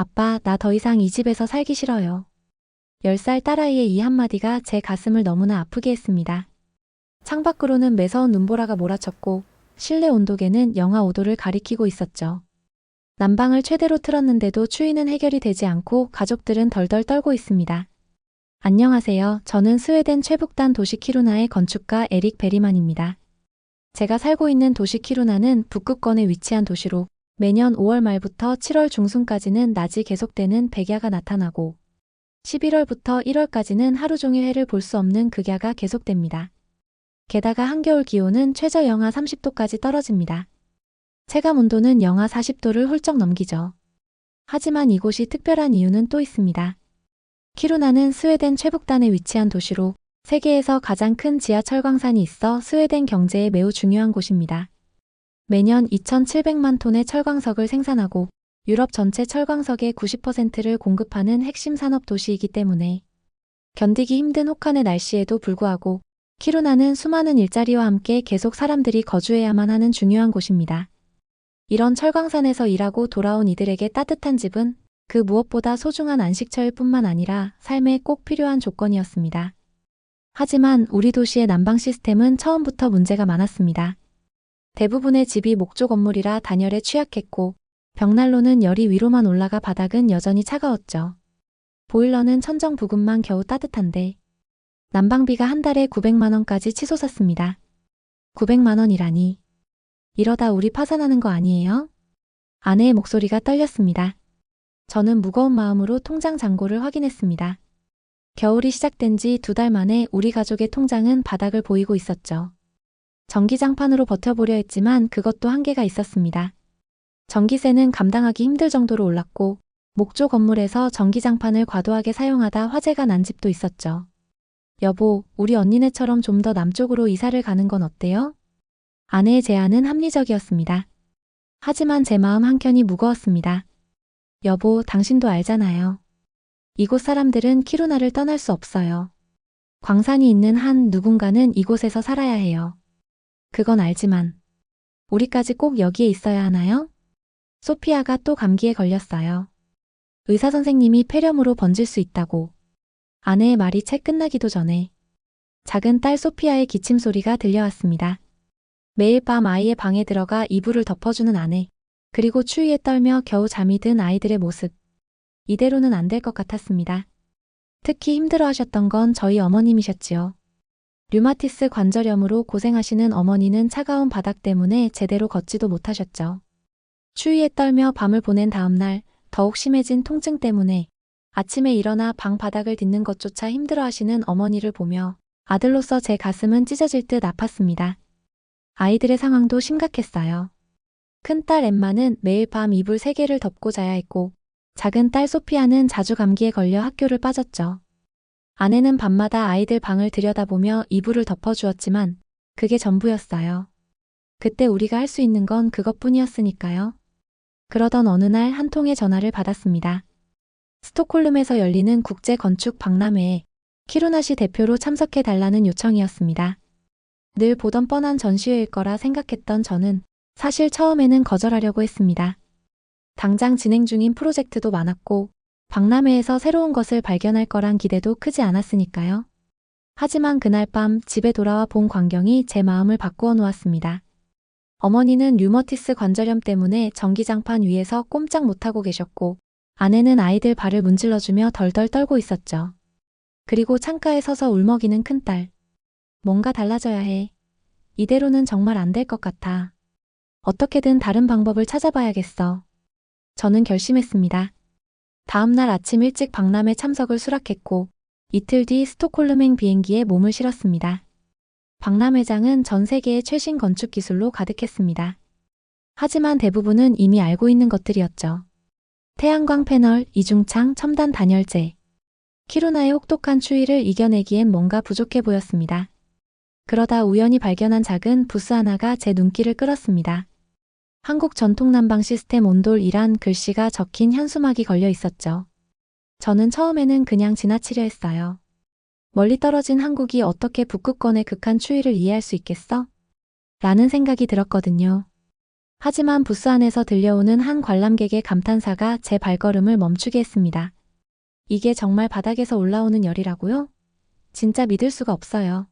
아빠, 나 더 이상 이 집에서 살기 싫어요. 10살 딸아이의 이 한마디가 제 가슴을 너무나 아프게 했습니다. 창밖으로는 매서운 눈보라가 몰아쳤고 실내 온도계는 영하 5도를 가리키고 있었죠. 난방을 최대로 틀었는데도 추위는 해결이 되지 않고 가족들은 덜덜 떨고 있습니다. 안녕하세요. 저는 스웨덴 최북단 도시 키루나의 건축가 에릭 베리만입니다. 제가 살고 있는 도시 키루나는 북극권에 위치한 도시로 매년 5월 말부터 7월 중순까지는 낮이 계속되는 백야가 나타나고 11월부터 1월까지는 하루 종일 해를 볼 수 없는 극야가 계속됩니다. 게다가 한겨울 기온은 최저 영하 30도까지 떨어집니다. 체감 온도는 영하 40도를 훌쩍 넘기죠. 하지만 이곳이 특별한 이유는 또 있습니다. 키루나는 스웨덴 최북단에 위치한 도시로 세계에서 가장 큰 지하철 광산이 있어 스웨덴 경제에 매우 중요한 곳입니다. 매년 2,700만 톤의 철광석을 생산하고 유럽 전체 철광석의 90%를 공급하는 핵심 산업 도시이기 때문에 견디기 힘든 혹한의 날씨에도 불구하고 키루나는 수많은 일자리와 함께 계속 사람들이 거주해야만 하는 중요한 곳입니다. 이런 철광산에서 일하고 돌아온 이들에게 따뜻한 집은 그 무엇보다 소중한 안식처일 뿐만 아니라 삶에 꼭 필요한 조건이었습니다. 하지만 우리 도시의 난방 시스템은 처음부터 문제가 많았습니다. 대부분의 집이 목조 건물이라 단열에 취약했고 벽난로는 열이 위로만 올라가 바닥은 여전히 차가웠죠. 보일러는 천정 부근만 겨우 따뜻한데 난방비가 한 달에 900만 원까지 치솟았습니다. 900만 원이라니. 이러다 우리 파산하는 거 아니에요? 아내의 목소리가 떨렸습니다. 저는 무거운 마음으로 통장 잔고를 확인했습니다. 겨울이 시작된 지 2달 만에 우리 가족의 통장은 바닥을 보이고 있었죠. 전기장판으로 버텨보려 했지만 그것도 한계가 있었습니다. 전기세는 감당하기 힘들 정도로 올랐고 목조 건물에서 전기장판을 과도하게 사용하다 화재가 난 집도 있었죠. 여보, 우리 언니네처럼 좀 더 남쪽으로 이사를 가는 건 어때요? 아내의 제안은 합리적이었습니다. 하지만 제 마음 한켠이 무거웠습니다. 여보, 당신도 알잖아요. 이곳 사람들은 키루나를 떠날 수 없어요. 광산이 있는 한 누군가는 이곳에서 살아야 해요. 그건 알지만 우리까지 꼭 여기에 있어야 하나요? 소피아가 또 감기에 걸렸어요. 의사 선생님이 폐렴으로 번질 수 있다고. 아내의 말이 채 끝나기도 전에 작은 딸 소피아의 기침 소리가 들려왔습니다. 매일 밤 아이의 방에 들어가 이불을 덮어주는 아내, 그리고 추위에 떨며 겨우 잠이 든 아이들의 모습. 이대로는 안 될 것 같았습니다. 특히 힘들어하셨던 건 저희 어머님이셨지요. 류마티스 관절염으로 고생하시는 어머니는 차가운 바닥 때문에 제대로 걷지도 못하셨죠. 추위에 떨며 밤을 보낸 다음 날 더욱 심해진 통증 때문에 아침에 일어나 방 바닥을 딛는 것조차 힘들어하시는 어머니를 보며 아들로서 제 가슴은 찢어질 듯 아팠습니다. 아이들의 상황도 심각했어요. 큰딸 엠마는 매일 밤 이불 3개를 덮고 자야 했고 작은 딸 소피아는 자주 감기에 걸려 학교를 빠졌죠. 아내는 밤마다 아이들 방을 들여다보며 이불을 덮어주었지만 그게 전부였어요. 그때 우리가 할 수 있는 건 그것뿐이었으니까요. 그러던 어느 날 한 통의 전화를 받았습니다. 스톡홀름에서 열리는 국제건축 박람회에 키루나시 대표로 참석해달라는 요청이었습니다. 늘 보던 뻔한 전시회일 거라 생각했던 저는 사실 처음에는 거절하려고 했습니다. 당장 진행 중인 프로젝트도 많았고 박람회에서 새로운 것을 발견할 거란 기대도 크지 않았으니까요. 하지만 그날 밤 집에 돌아와 본 광경이 제 마음을 바꾸어 놓았습니다. 어머니는 류머티스 관절염 때문에 전기장판 위에서 꼼짝 못하고 계셨고 아내는 아이들 발을 문질러주며 덜덜 떨고 있었죠. 그리고 창가에 서서 울먹이는 큰딸. 뭔가 달라져야 해. 이대로는 정말 안 될 것 같아. 어떻게든 다른 방법을 찾아봐야겠어. 저는 결심했습니다. 다음 날 아침 일찍 박람회 참석을 수락했고 이틀 뒤 스톡홀름행 비행기에 몸을 실었습니다. 박람회장은 전 세계의 최신 건축 기술로 가득했습니다. 하지만 대부분은 이미 알고 있는 것들이었죠. 태양광 패널, 이중창, 첨단 단열재. 키루나의 혹독한 추위를 이겨내기엔 뭔가 부족해 보였습니다. 그러다 우연히 발견한 작은 부스 하나가 제 눈길을 끌었습니다. 한국 전통 난방 시스템 온돌이란 글씨가 적힌 현수막이 걸려 있었죠. 저는 처음에는 그냥 지나치려 했어요. 멀리 떨어진 한국이 어떻게 북극권의 극한 추위를 이해할 수 있겠어? 라는 생각이 들었거든요. 하지만 부스 안에서 들려오는 한 관람객의 감탄사가 제 발걸음을 멈추게 했습니다. 이게 정말 바닥에서 올라오는 열이라고요? 진짜 믿을 수가 없어요.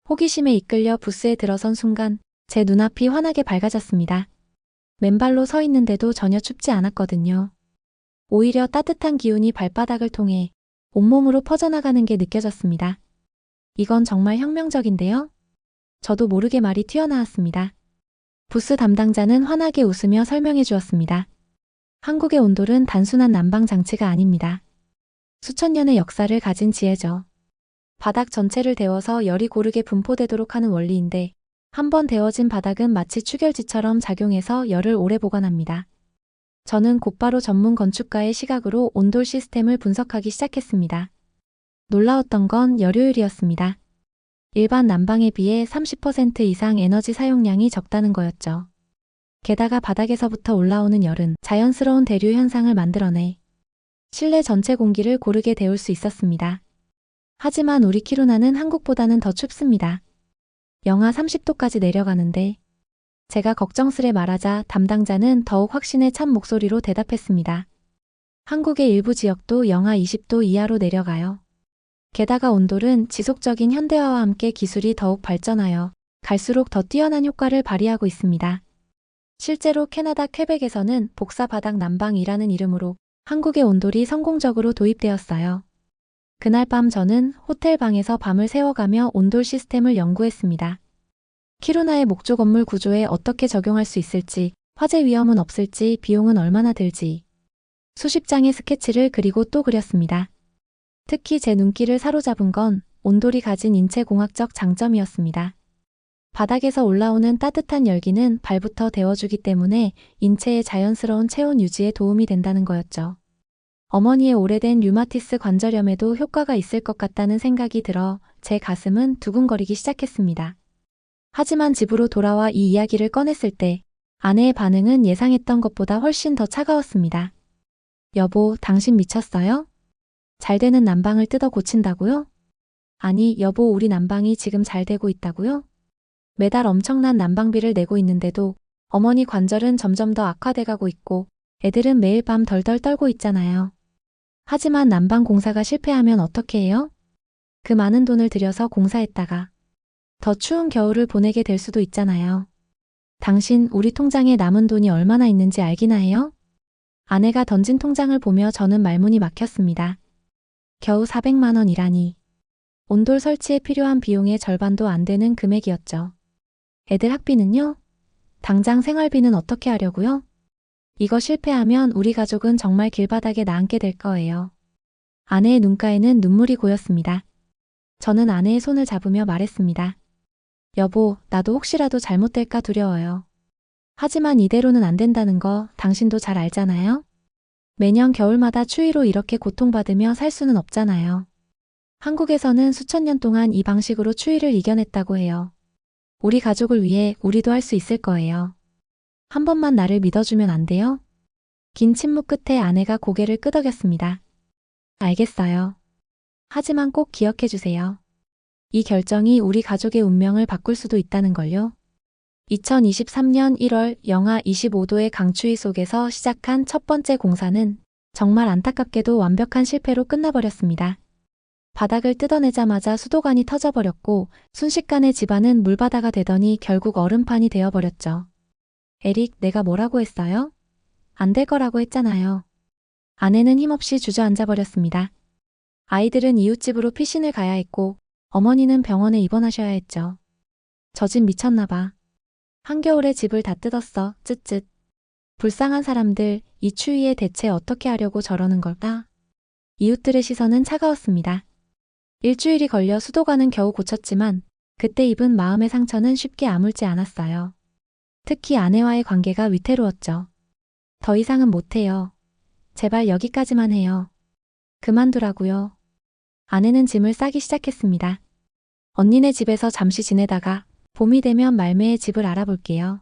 호기심에 이끌려 부스에 들어선 순간 제 눈앞이 환하게 밝아졌습니다. 맨발로 서 있는데도 전혀 춥지 않았거든요. 오히려 따뜻한 기운이 발바닥을 통해 온몸으로 퍼져나가는 게 느껴졌습니다. 이건 정말 혁명적인데요? 저도 모르게 말이 튀어나왔습니다. 부스 담당자는 환하게 웃으며 설명해 주었습니다. 한국의 온돌은 단순한 난방 장치가 아닙니다. 수천 년의 역사를 가진 지혜죠. 바닥 전체를 데워서 열이 고르게 분포되도록 하는 원리인데 한번 데워진 바닥은 마치 축열지처럼 작용해서 열을 오래 보관합니다. 저는 곧바로 전문 건축가의 시각으로 온돌 시스템을 분석하기 시작했습니다. 놀라웠던 건 열효율이었습니다. 일반 난방에 비해 30% 이상 에너지 사용량이 적다는 거였죠. 게다가 바닥에서부터 올라오는 열은 자연스러운 대류 현상을 만들어내 실내 전체 공기를 고르게 데울 수 있었습니다. 하지만 우리 키루나는 한국보다는 더 춥습니다. 영하 30도까지 내려가는데 제가 걱정스레 말하자 담당자는 더욱 확신에 찬 목소리로 대답했습니다. 한국의 일부 지역도 영하 20도 이하로 내려가요. 게다가 온돌은 지속적인 현대화와 함께 기술이 더욱 발전하여 갈수록 더 뛰어난 효과를 발휘하고 있습니다. 실제로 캐나다 퀘벡에서는 복사 바닥 난방이라는 이름으로 한국의 온돌이 성공적으로 도입되었어요. 그날 밤 저는 호텔 방에서 밤을 새워가며 온돌 시스템을 연구했습니다. 키루나의 목조 건물 구조에 어떻게 적용할 수 있을지, 화재 위험은 없을지, 비용은 얼마나 들지. 수십 장의 스케치를 그리고 또 그렸습니다. 특히 제 눈길을 사로잡은 건 온돌이 가진 인체공학적 장점이었습니다. 바닥에서 올라오는 따뜻한 열기는 발부터 데워주기 때문에 인체의 자연스러운 체온 유지에 도움이 된다는 거였죠. 어머니의 오래된 류마티스 관절염에도 효과가 있을 것 같다는 생각이 들어 제 가슴은 두근거리기 시작했습니다. 하지만 집으로 돌아와 이 이야기를 꺼냈을 때 아내의 반응은 예상했던 것보다 훨씬 더 차가웠습니다. 여보, 당신 미쳤어요? 잘 되는 난방을 뜯어 고친다고요? 아니, 여보, 우리 난방이 지금 잘 되고 있다고요? 매달 엄청난 난방비를 내고 있는데도 어머니 관절은 점점 더 악화돼가고 있고 애들은 매일 밤 덜덜 떨고 있잖아요. 하지만 난방 공사가 실패하면 어떻게 해요? 그 많은 돈을 들여서 공사했다가 더 추운 겨울을 보내게 될 수도 있잖아요. 당신 우리 통장에 남은 돈이 얼마나 있는지 알기나 해요? 아내가 던진 통장을 보며 저는 말문이 막혔습니다. 겨우 400만 원이라니. 온돌 설치에 필요한 비용의 절반도 안 되는 금액이었죠. 애들 학비는요? 당장 생활비는 어떻게 하려고요? 이거 실패하면 우리 가족은 정말 길바닥에 나앉게 될 거예요. 아내의 눈가에는 눈물이 고였습니다. 저는 아내의 손을 잡으며 말했습니다. 여보, 나도 혹시라도 잘못될까 두려워요. 하지만 이대로는 안 된다는 거 당신도 잘 알잖아요? 매년 겨울마다 추위로 이렇게 고통받으며 살 수는 없잖아요. 한국에서는 수천 년 동안 이 방식으로 추위를 이겨냈다고 해요. 우리 가족을 위해 우리도 할 수 있을 거예요. 한 번만 나를 믿어주면 안 돼요? 긴 침묵 끝에 아내가 고개를 끄덕였습니다. 알겠어요. 하지만 꼭 기억해 주세요. 이 결정이 우리 가족의 운명을 바꿀 수도 있다는 걸요. 2023년 1월 영하 25도의 강추위 속에서 시작한 첫 번째 공사는 정말 안타깝게도 완벽한 실패로 끝나버렸습니다. 바닥을 뜯어내자마자 수도관이 터져버렸고 순식간에 집안은 물바다가 되더니 결국 얼음판이 되어버렸죠. 에릭, 내가 뭐라고 했어요? 안 될 거라고 했잖아요. 아내는 힘없이 주저앉아버렸습니다. 아이들은 이웃집으로 피신을 가야 했고 어머니는 병원에 입원하셔야 했죠. 저 집 미쳤나 봐. 한겨울에 집을 다 뜯었어. 쯧쯧. 불쌍한 사람들, 이 추위에 대체 어떻게 하려고 저러는 걸까? 이웃들의 시선은 차가웠습니다. 일주일이 걸려 수도관은 겨우 고쳤지만 그때 입은 마음의 상처는 쉽게 아물지 않았어요. 특히 아내와의 관계가 위태로웠죠. 더 이상은 못해요. 제발 여기까지만 해요. 그만두라고요. 아내는 짐을 싸기 시작했습니다. 언니네 집에서 잠시 지내다가 봄이 되면 말매의 집을 알아볼게요.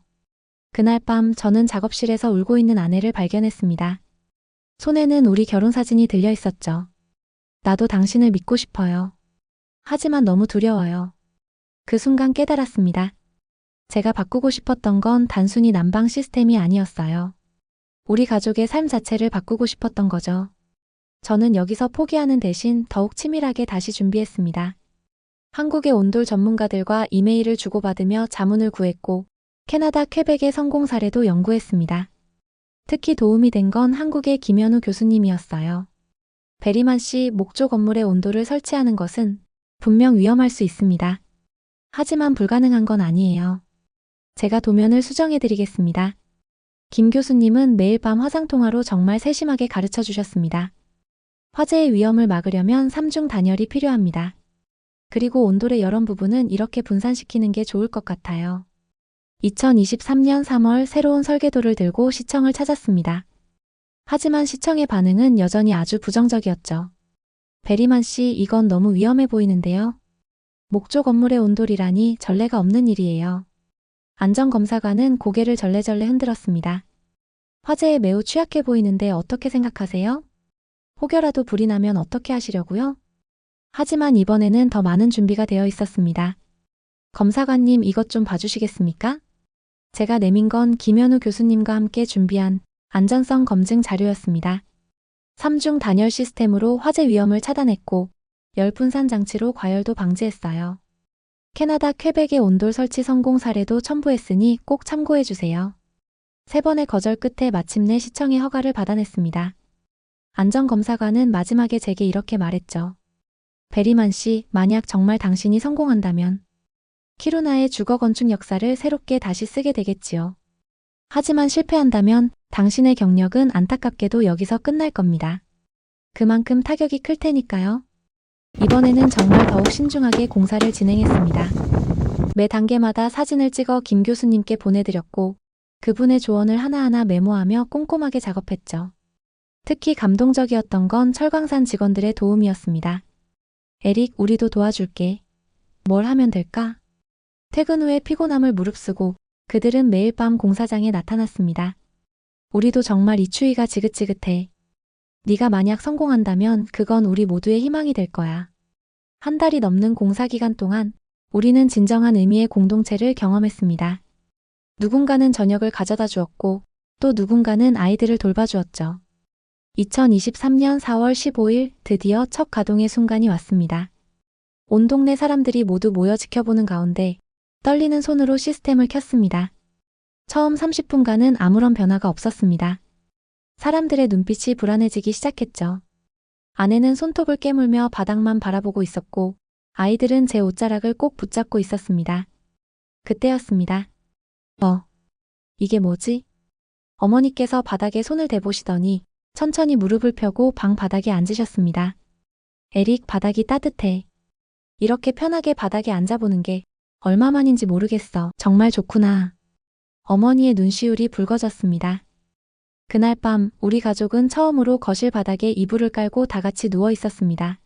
그날 밤 저는 작업실에서 울고 있는 아내를 발견했습니다. 손에는 우리 결혼사진이 들려 있었죠. 나도 당신을 믿고 싶어요. 하지만 너무 두려워요. 그 순간 깨달았습니다. 제가 바꾸고 싶었던 건 단순히 난방 시스템이 아니었어요. 우리 가족의 삶 자체를 바꾸고 싶었던 거죠. 저는 여기서 포기하는 대신 더욱 치밀하게 다시 준비했습니다. 한국의 온돌 전문가들과 이메일을 주고받으며 자문을 구했고, 캐나다 퀘벡의 성공 사례도 연구했습니다. 특히 도움이 된 건 한국의 김현우 교수님이었어요. 베리만 씨, 목조 건물의 온도를 설치하는 것은 분명 위험할 수 있습니다. 하지만 불가능한 건 아니에요. 제가 도면을 수정해 드리겠습니다. 김 교수님은 매일 밤 화상통화로 정말 세심하게 가르쳐 주셨습니다. 화재의 위험을 막으려면 3중 단열이 필요합니다. 그리고 온돌의 여러 부분은 이렇게 분산시키는 게 좋을 것 같아요. 2023년 3월 새로운 설계도를 들고 시청을 찾았습니다. 하지만 시청의 반응은 여전히 아주 부정적이었죠. 베리만 씨, 이건 너무 위험해 보이는데요. 목조 건물의 온돌이라니 전례가 없는 일이에요. 안전검사관은 고개를 절레절레 흔들었습니다. 화재에 매우 취약해 보이는데 어떻게 생각하세요? 혹여라도 불이 나면 어떻게 하시려고요? 하지만 이번에는 더 많은 준비가 되어 있었습니다. 검사관님, 이것 좀 봐주시겠습니까? 제가 내민 건 김현우 교수님과 함께 준비한 안전성 검증 자료였습니다. 3중 단열 시스템으로 화재 위험을 차단했고, 열분산 장치로 과열도 방지했어요. 캐나다 퀘벡의 온돌 설치 성공 사례도 첨부했으니 꼭 참고해주세요. 3번의 거절 끝에 마침내 시청의 허가를 받아냈습니다. 안전검사관은 마지막에 제게 이렇게 말했죠. 베리만 씨, 만약 정말 당신이 성공한다면 키루나의 주거 건축 역사를 새롭게 다시 쓰게 되겠지요. 하지만 실패한다면 당신의 경력은 안타깝게도 여기서 끝날 겁니다. 그만큼 타격이 클 테니까요. 이번에는 정말 더욱 신중하게 공사를 진행했습니다. 매 단계마다 사진을 찍어 김 교수님께 보내드렸고, 그분의 조언을 하나하나 메모하며 꼼꼼하게 작업했죠. 특히 감동적이었던 건 철광산 직원들의 도움이었습니다. 에릭, 우리도 도와줄게. 뭘 하면 될까? 퇴근 후에 피곤함을 무릅쓰고 그들은 매일 밤 공사장에 나타났습니다. 우리도 정말 이 추위가 지긋지긋해. 네가 만약 성공한다면 그건 우리 모두의 희망이 될 거야. 한 달이 넘는 공사 기간 동안 우리는 진정한 의미의 공동체를 경험했습니다. 누군가는 저녁을 가져다 주었고 또 누군가는 아이들을 돌봐주었죠. 2023년 4월 15일 드디어 첫 가동의 순간이 왔습니다. 온 동네 사람들이 모두 모여 지켜보는 가운데 떨리는 손으로 시스템을 켰습니다. 처음 30분간은 아무런 변화가 없었습니다. 사람들의 눈빛이 불안해지기 시작했죠. 아내는 손톱을 깨물며 바닥만 바라보고 있었고 아이들은 제 옷자락을 꼭 붙잡고 있었습니다. 그때였습니다. 이게 뭐지? 어머니께서 바닥에 손을 대보시더니 천천히 무릎을 펴고 방 바닥에 앉으셨습니다. 에릭, 바닥이 따뜻해. 이렇게 편하게 바닥에 앉아보는 게 얼마만인지 모르겠어. 정말 좋구나. 어머니의 눈시울이 붉어졌습니다. 그날 밤 우리 가족은 처음으로 거실 바닥에 이불을 깔고 다 같이 누워 있었습니다.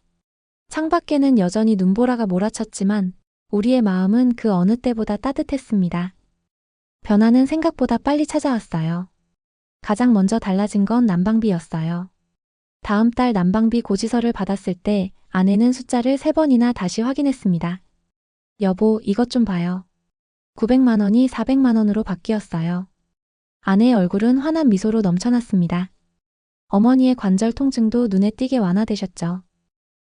창밖에는 여전히 눈보라가 몰아쳤지만 우리의 마음은 그 어느 때보다 따뜻했습니다. 변화는 생각보다 빨리 찾아왔어요. 가장 먼저 달라진 건 난방비였어요. 다음 달 난방비 고지서를 받았을 때 아내는 숫자를 3번이나 다시 확인했습니다. 여보, 이것 좀 봐요. 900만 원이 400만 원으로 바뀌었어요. 아내의 얼굴은 환한 미소로 넘쳐났습니다. 어머니의 관절 통증도 눈에 띄게 완화되셨죠.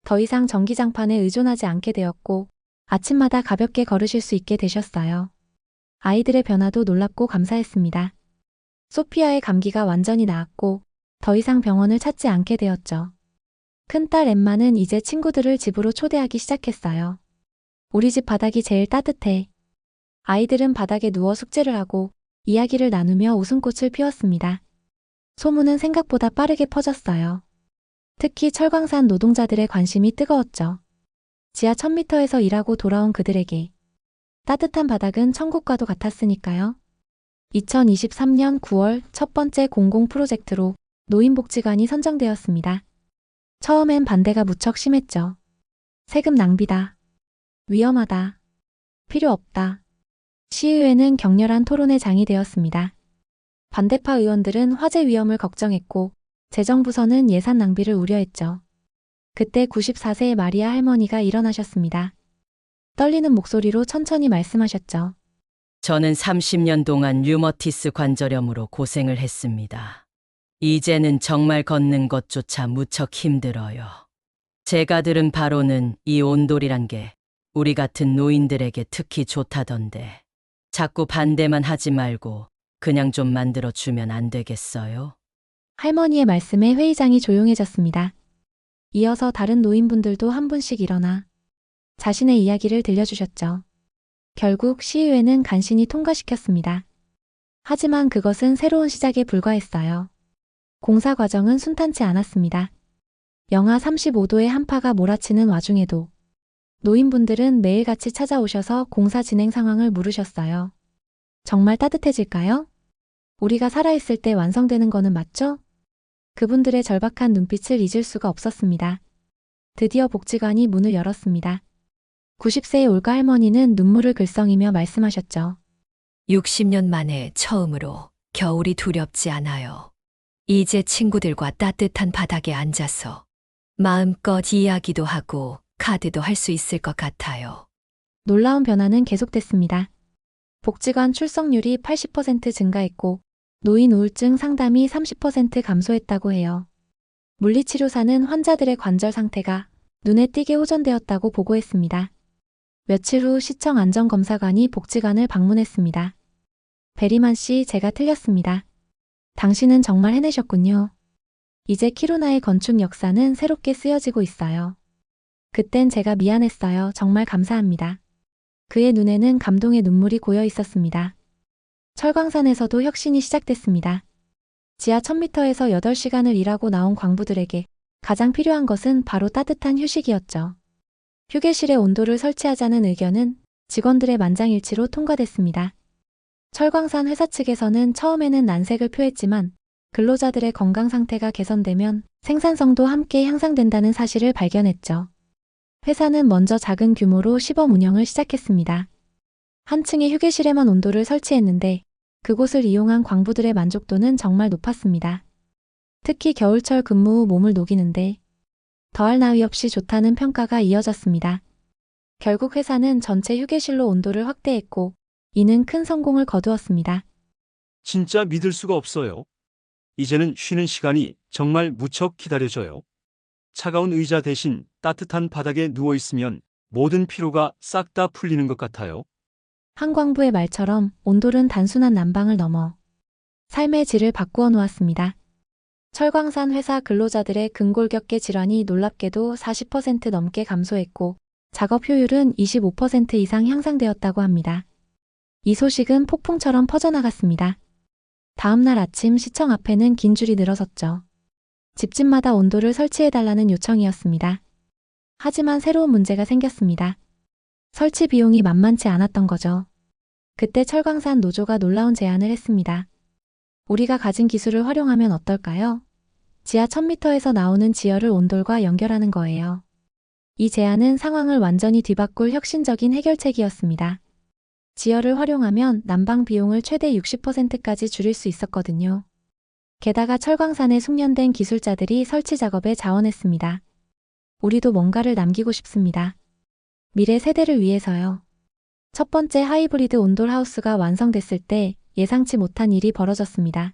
더 이상 전기장판에 의존하지 않게 되었고 아침마다 가볍게 걸으실 수 있게 되셨어요. 아이들의 변화도 놀랍고 감사했습니다. 소피아의 감기가 완전히 나았고 더 이상 병원을 찾지 않게 되었죠. 큰딸 엠마는 이제 친구들을 집으로 초대하기 시작했어요. 우리 집 바닥이 제일 따뜻해. 아이들은 바닥에 누워 숙제를 하고 이야기를 나누며 웃음꽃을 피웠습니다. 소문은 생각보다 빠르게 퍼졌어요. 특히 철광산 노동자들의 관심이 뜨거웠죠. 지하 1000m에서 일하고 돌아온 그들에게 따뜻한 바닥은 천국과도 같았으니까요. 2023년 9월 첫 번째 공공 프로젝트로 노인복지관이 선정되었습니다. 처음엔 반대가 무척 심했죠. 세금 낭비다. 위험하다. 필요 없다. 시의회는 격렬한 토론의 장이 되었습니다. 반대파 의원들은 화재 위험을 걱정했고 재정부서는 예산 낭비를 우려했죠. 그때 94세의 마리아 할머니가 일어나셨습니다. 떨리는 목소리로 천천히 말씀하셨죠. 저는 30년 동안 류머티스 관절염으로 고생을 했습니다. 이제는 정말 걷는 것조차 무척 힘들어요. 제가 들은 바로는 이 온돌이란 게 우리 같은 노인들에게 특히 좋다던데. 자꾸 반대만 하지 말고 그냥 좀 만들어주면 안 되겠어요? 할머니의 말씀에 회의장이 조용해졌습니다. 이어서 다른 노인분들도 한 분씩 일어나 자신의 이야기를 들려주셨죠. 결국 시의회는 간신히 통과시켰습니다. 하지만 그것은 새로운 시작에 불과했어요. 공사 과정은 순탄치 않았습니다. 영하 35도의 한파가 몰아치는 와중에도 노인분들은 매일같이 찾아오셔서 공사 진행 상황을 물으셨어요. 정말 따뜻해질까요? 우리가 살아있을 때 완성되는 거는 맞죠? 그분들의 절박한 눈빛을 잊을 수가 없었습니다. 드디어 복지관이 문을 열었습니다. 90세의 올가 할머니는 눈물을 글썽이며 말씀하셨죠. 60년 만에 처음으로 겨울이 두렵지 않아요. 이제 친구들과 따뜻한 바닥에 앉아서 마음껏 이야기도 하고 카드도 할 수 있을 것 같아요. 놀라운 변화는 계속됐습니다. 복지관 출석률이 80% 증가했고 노인 우울증 상담이 30% 감소했다고 해요. 물리치료사는 환자들의 관절 상태가 눈에 띄게 호전되었다고 보고했습니다. 며칠 후 시청 안전검사관이 복지관을 방문했습니다. 베리만 씨, 제가 틀렸습니다. 당신은 정말 해내셨군요. 이제 키루나의 건축 역사는 새롭게 쓰여지고 있어요. 그땐 제가 미안했어요. 정말 감사합니다. 그의 눈에는 감동의 눈물이 고여 있었습니다. 철광산에서도 혁신이 시작됐습니다. 지하 1000m에서 8시간을 일하고 나온 광부들에게 가장 필요한 것은 바로 따뜻한 휴식이었죠. 휴게실에 온도를 설치하자는 의견은 직원들의 만장일치로 통과됐습니다. 철광산 회사 측에서는 처음에는 난색을 표했지만 근로자들의 건강 상태가 개선되면 생산성도 함께 향상된다는 사실을 발견했죠. 회사는 먼저 작은 규모로 시범 운영을 시작했습니다. 한 층의 휴게실에만 온도를 설치했는데 그곳을 이용한 광부들의 만족도는 정말 높았습니다. 특히 겨울철 근무 후 몸을 녹이는데 더할 나위 없이 좋다는 평가가 이어졌습니다. 결국 회사는 전체 휴게실로 온도를 확대했고 이는 큰 성공을 거두었습니다. 진짜 믿을 수가 없어요. 이제는 쉬는 시간이 정말 무척 기다려져요. 차가운 의자 대신 따뜻한 바닥에 누워 있으면 모든 피로가 싹 다 풀리는 것 같아요. 한 광부의 말처럼 온돌은 단순한 난방을 넘어 삶의 질을 바꾸어 놓았습니다. 철광산 회사 근로자들의 근골격계 질환이 놀랍게도 40% 넘게 감소했고 작업 효율은 25% 이상 향상되었다고 합니다. 이 소식은 폭풍처럼 퍼져나갔습니다. 다음 날 아침 시청 앞에는 긴 줄이 늘어섰죠. 집집마다 온도를 설치해달라는 요청이었습니다. 하지만 새로운 문제가 생겼습니다. 설치 비용이 만만치 않았던 거죠. 그때 철광산 노조가 놀라운 제안을 했습니다. 우리가 가진 기술을 활용하면 어떨까요? 지하 1000m에서 나오는 지열을 온돌과 연결하는 거예요. 이 제안은 상황을 완전히 뒤바꿀 혁신적인 해결책이었습니다. 지열을 활용하면 난방 비용을 최대 60%까지 줄일 수 있었거든요. 게다가 철광산에 숙련된 기술자들이 설치 작업에 자원했습니다. 우리도 뭔가를 남기고 싶습니다. 미래 세대를 위해서요. 첫 번째 하이브리드 온돌 하우스가 완성됐을 때 예상치 못한 일이 벌어졌습니다.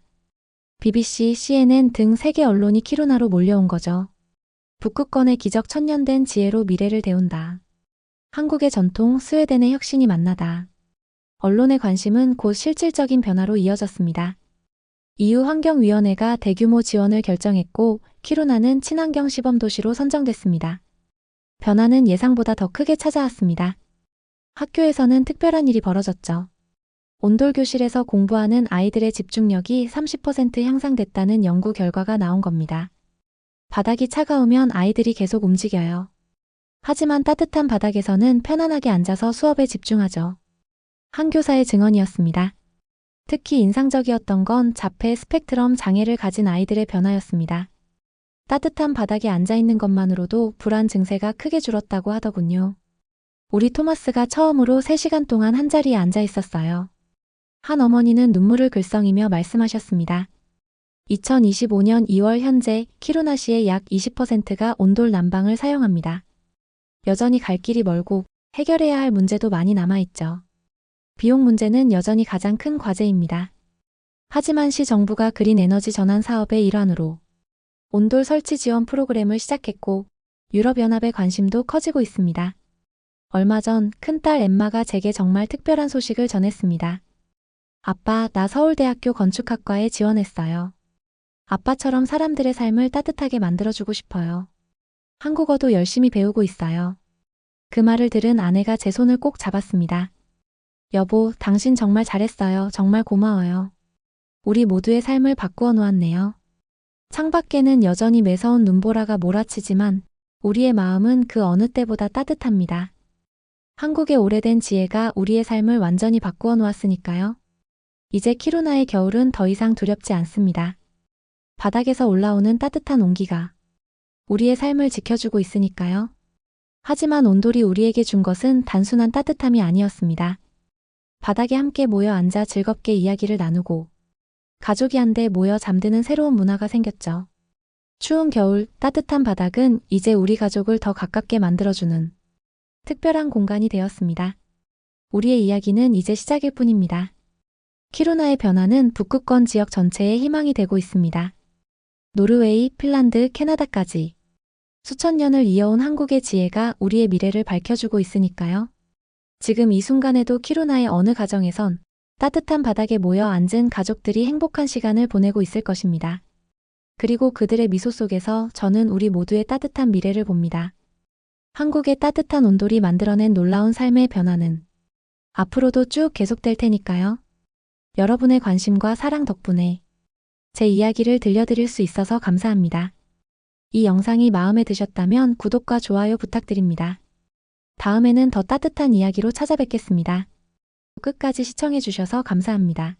BBC, CNN 등 세계 언론이 키루나로 몰려온 거죠. 북극권의 기적 천년된 지혜로 미래를 데운다. 한국의 전통, 스웨덴의 혁신이 만나다. 언론의 관심은 곧 실질적인 변화로 이어졌습니다. EU 환경위원회가 대규모 지원을 결정했고 키루나는 친환경 시범 도시로 선정됐습니다. 변화는 예상보다 더 크게 찾아왔습니다. 학교에서는 특별한 일이 벌어졌죠. 온돌 교실에서 공부하는 아이들의 집중력이 30% 향상됐다는 연구 결과가 나온 겁니다. 바닥이 차가우면 아이들이 계속 움직여요. 하지만 따뜻한 바닥에서는 편안하게 앉아서 수업에 집중하죠. 한 교사의 증언이었습니다. 특히 인상적이었던 건 자폐 스펙트럼 장애를 가진 아이들의 변화였습니다. 따뜻한 바닥에 앉아있는 것만으로도 불안 증세가 크게 줄었다고 하더군요. 우리 토마스가 처음으로 3시간 동안 한자리에 앉아 있었어요. 한 어머니는 눈물을 글썽이며 말씀하셨습니다. 2025년 2월 현재 키루나시의 약 20%가 온돌 난방을 사용합니다. 여전히 갈 길이 멀고 해결해야 할 문제도 많이 남아있죠. 비용 문제는 여전히 가장 큰 과제입니다. 하지만 시 정부가 그린 에너지 전환 사업의 일환으로 온돌 설치 지원 프로그램을 시작했고 유럽연합의 관심도 커지고 있습니다. 얼마 전 큰딸 엠마가 제게 정말 특별한 소식을 전했습니다. 아빠, 나 서울대학교 건축학과에 지원했어요. 아빠처럼 사람들의 삶을 따뜻하게 만들어주고 싶어요. 한국어도 열심히 배우고 있어요. 그 말을 들은 아내가 제 손을 꼭 잡았습니다. 여보, 당신 정말 잘했어요. 정말 고마워요. 우리 모두의 삶을 바꾸어 놓았네요. 창밖에는 여전히 매서운 눈보라가 몰아치지만 우리의 마음은 그 어느 때보다 따뜻합니다. 한국의 오래된 지혜가 우리의 삶을 완전히 바꾸어 놓았으니까요. 이제 키루나의 겨울은 더 이상 두렵지 않습니다. 바닥에서 올라오는 따뜻한 온기가 우리의 삶을 지켜주고 있으니까요. 하지만 온돌이 우리에게 준 것은 단순한 따뜻함이 아니었습니다. 바닥에 함께 모여 앉아 즐겁게 이야기를 나누고 가족이 한데 모여 잠드는 새로운 문화가 생겼죠. 추운 겨울, 따뜻한 바닥은 이제 우리 가족을 더 가깝게 만들어주는 특별한 공간이 되었습니다. 우리의 이야기는 이제 시작일 뿐입니다. 키루나의 변화는 북극권 지역 전체의 희망이 되고 있습니다. 노르웨이, 핀란드, 캐나다까지 수천 년을 이어온 한국의 지혜가 우리의 미래를 밝혀주고 있으니까요. 지금 이 순간에도 키루나의 어느 가정에선 따뜻한 바닥에 모여 앉은 가족들이 행복한 시간을 보내고 있을 것입니다. 그리고 그들의 미소 속에서 저는 우리 모두의 따뜻한 미래를 봅니다. 한국의 따뜻한 온돌이 만들어낸 놀라운 삶의 변화는 앞으로도 쭉 계속될 테니까요. 여러분의 관심과 사랑 덕분에 제 이야기를 들려드릴 수 있어서 감사합니다. 이 영상이 마음에 드셨다면 구독과 좋아요 부탁드립니다. 다음에는 더 따뜻한 이야기로 찾아뵙겠습니다. 끝까지 시청해주셔서 감사합니다.